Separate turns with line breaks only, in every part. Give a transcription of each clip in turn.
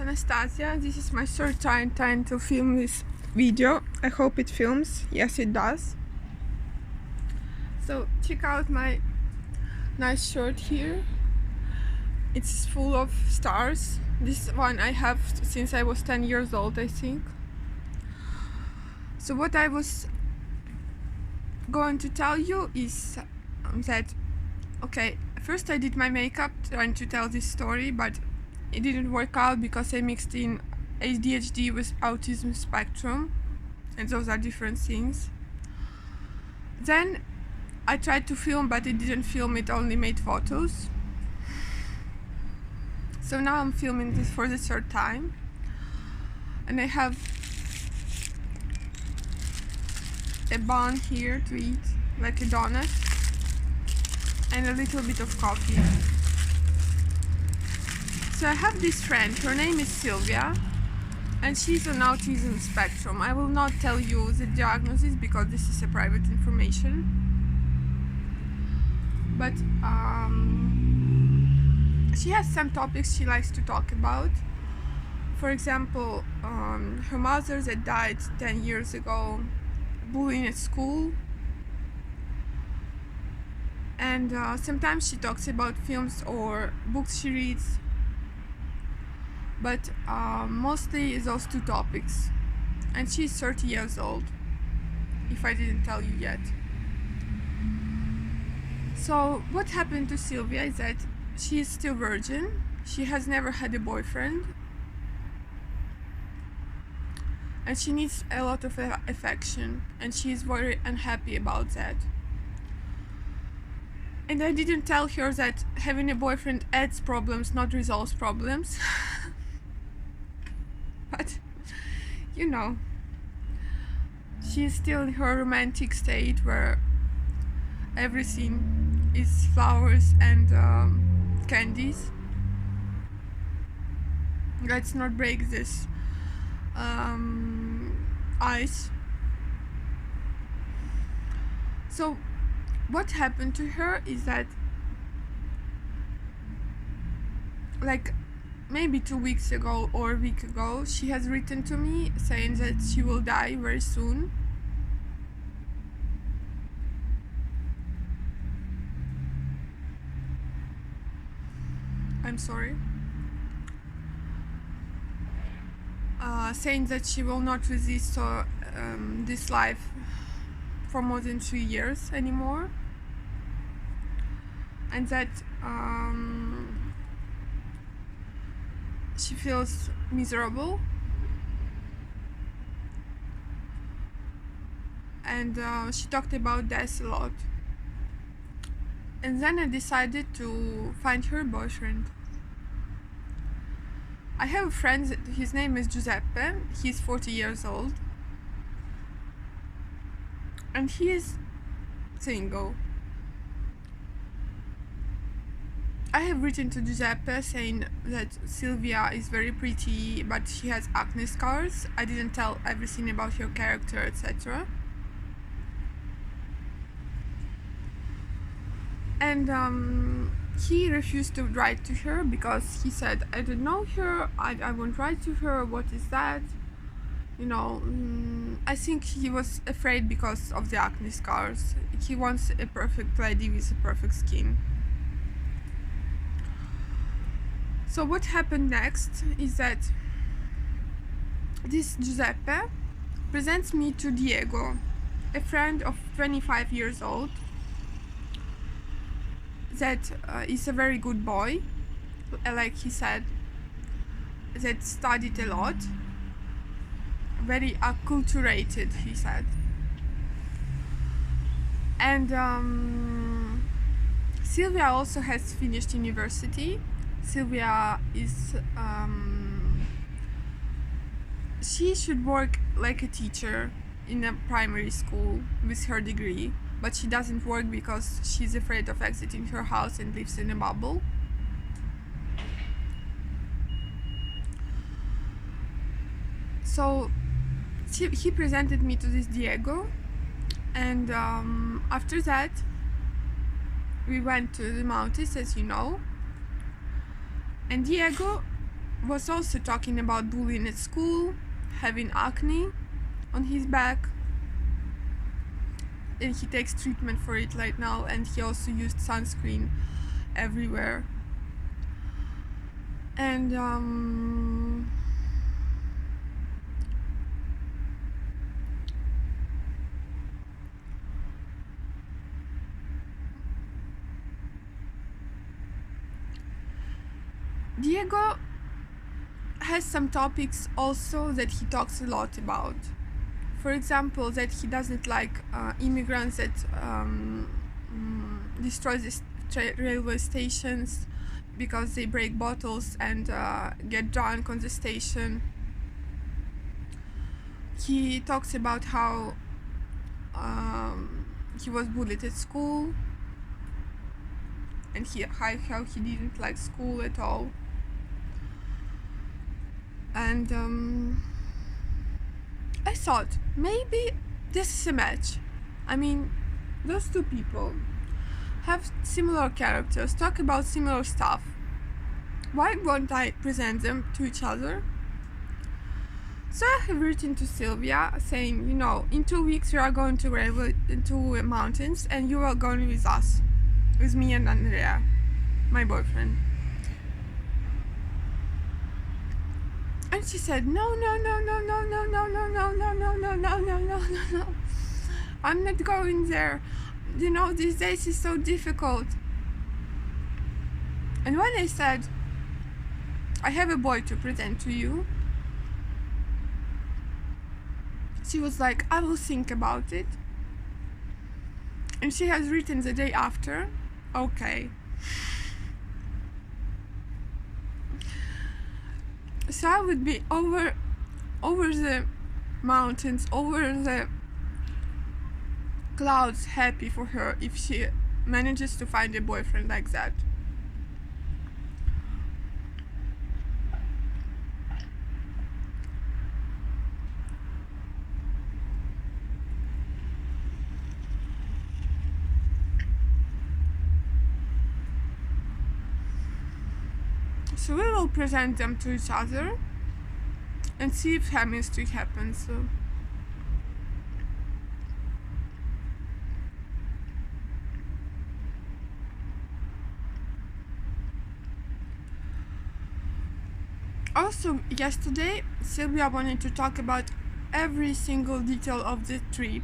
Anastasia. This is my third time trying to film this video. I hope it films. Yes, it does. So check out my nice shirt here. It's full of stars. This one I have since I was 10 years old, I think. So what I was going to tell you is that, okay, first I did my makeup trying to tell this story, but it didn't work out because I mixed in ADHD with autism spectrum, and those are different things. Then I tried to film, but it didn't film, it only made photos. So now I'm filming this for the third time, and I have a bun here to eat, like a donut, and a little bit of coffee. So I have this friend, her name is Sylvia, and she's on autism spectrum. I will not tell you the diagnosis because this is a private information. But she has some topics she likes to talk about. For example, her mother that died 10 years ago, bullying at school, and sometimes she talks about films or books she reads, but mostly those two topics. And she's 30 years old, if I didn't tell you yet. So what happened to Sylvia is that she is still virgin. She has never had a boyfriend, and she needs a lot of affection, and she is very unhappy about that. And I didn't tell her that having a boyfriend adds problems, not resolves problems. But, you know, she is still in her romantic state where everything is flowers and candies. Let's not break this ice. So what happened to her is that, like, maybe 2 weeks ago or a week ago, she has written to me saying that she will die very soon. I'm sorry. Saying that she will not resist this life for more than 3 years anymore, and that she feels miserable, and she talked about death a lot. And then I decided to find her boyfriend. I have a friend, his name is Giuseppe, he's 40 years old, and he is single. I have written to Giuseppe saying that Sylvia is very pretty, but she has acne scars. I didn't tell everything about her character, etc. And he refused to write to her because he said, I don't know her, I won't write to her, what is that? You know, I think he was afraid because of the acne scars. He wants a perfect lady with a perfect skin. So what happened next is that this Giuseppe presents me to Diego, a friend of 25 years old that is a very good boy, like he said, that studied a lot, very acculturated, he said. And Sylvia also has finished university. Sylvia is she should work like a teacher in a primary school with her degree, but she doesn't work because she's afraid of exiting her house and lives in a bubble. So he presented me to this Diego, and after that we went to the mountains, as you know, and Diego was also talking about bullying at school, having acne on his back, and he takes treatment for it right now, and he also used sunscreen everywhere. And Diego has some topics also that he talks a lot about. For example, that he doesn't like immigrants that destroy the railway stations because they break bottles and get drunk on the station. He talks about how he was bullied at school, and how he didn't like school at all. And I thought maybe this is a match. I mean, those two people have similar characters, talk about similar stuff. Why won't I present them to each other? So I have written to Sylvia saying, in 2 weeks we are going to mountains, and you are going with us, with me and Andrea, my boyfriend. And she said, no, I'm not going there. These days is so difficult. And when I said, I have a boy to present to you, she was like, I will think about it. And she has written the day after, okay. So I would be over the mountains, over the clouds, happy for her if she manages to find a boyfriend like that. So we will present them to each other and see if chemistry happens. Also, yesterday, Sylvia wanted to talk about every single detail of the trip.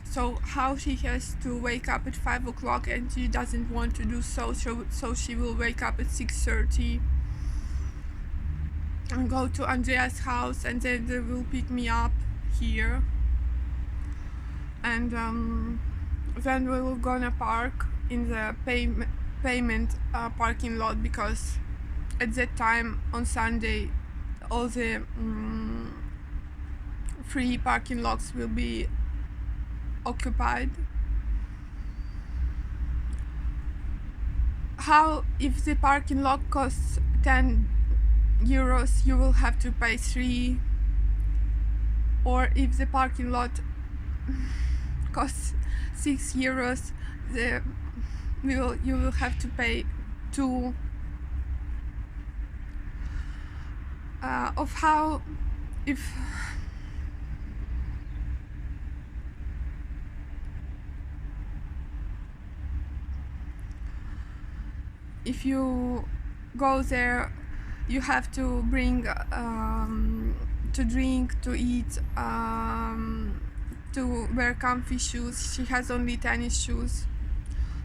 So how she has to wake up at 5 o'clock and she doesn't want to do so she will wake up at 6:30 and go to Andrea's house, and then they will pick me up here, and then we will gonna park in the payment parking lot, because at that time on Sunday all the free parking lots will be occupied. How, if the parking lot costs 10 euros, you will have to pay 3, or if the parking lot costs 6 euros, you will have to pay 2. Of how, if you go there, you have to bring to drink, to eat, to wear comfy shoes. She has only tennis shoes,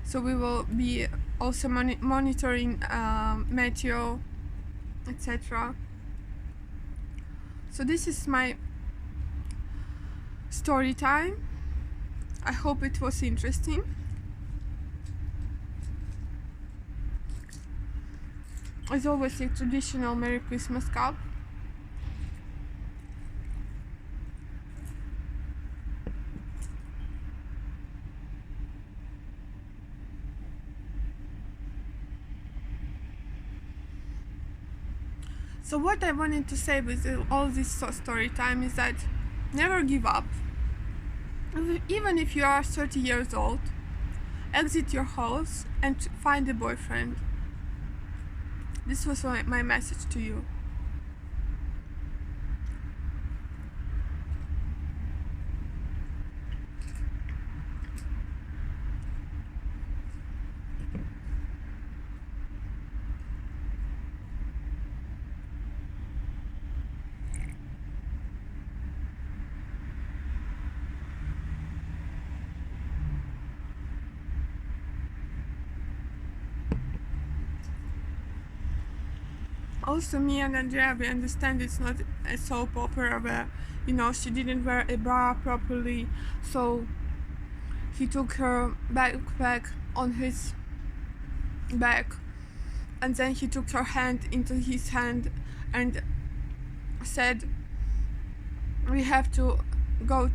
so we will be also monitoring meteo, etc. So this is my story time. I hope it was interesting. As always, a traditional Merry Christmas cup. So what I wanted to say with all this story time is that never give up. Even if you are 30 years old, exit your house and find a boyfriend. This was my message to you. Also, me and Andrea, we understand it's not a soap opera where, she didn't wear a bra properly, so he took her backpack on his back, and then he took her hand into his hand and said, we have to go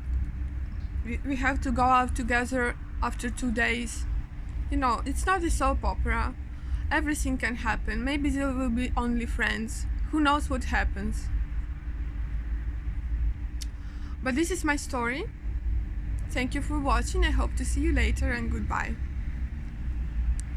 out together after 2 days. It's not a soap opera. Everything can happen. Maybe they will be only friends. Who knows what happens? But this is my story. Thank you for watching. I hope to see you later, and goodbye.